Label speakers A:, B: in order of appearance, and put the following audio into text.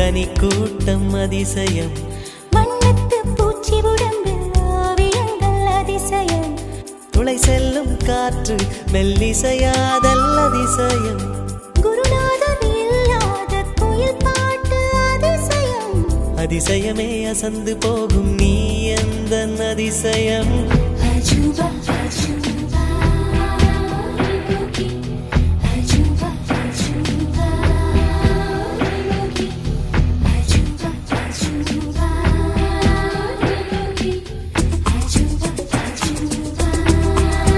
A: கனி கூட்டம் அதிசயம்
B: வண்ணத்து பூச்சி உடம்பில் ஓவியங்கள் அதிசயம்
A: துளை செல்லும் காற்று மெல்லிசையாதல் அதிசயம்
B: குருநாதர் இல்லாத குயில் பாட்டு அதிசயம்
A: அதிசயமே அசந்து போகும் நீ எந்த அதிசயம்
B: அஜூபா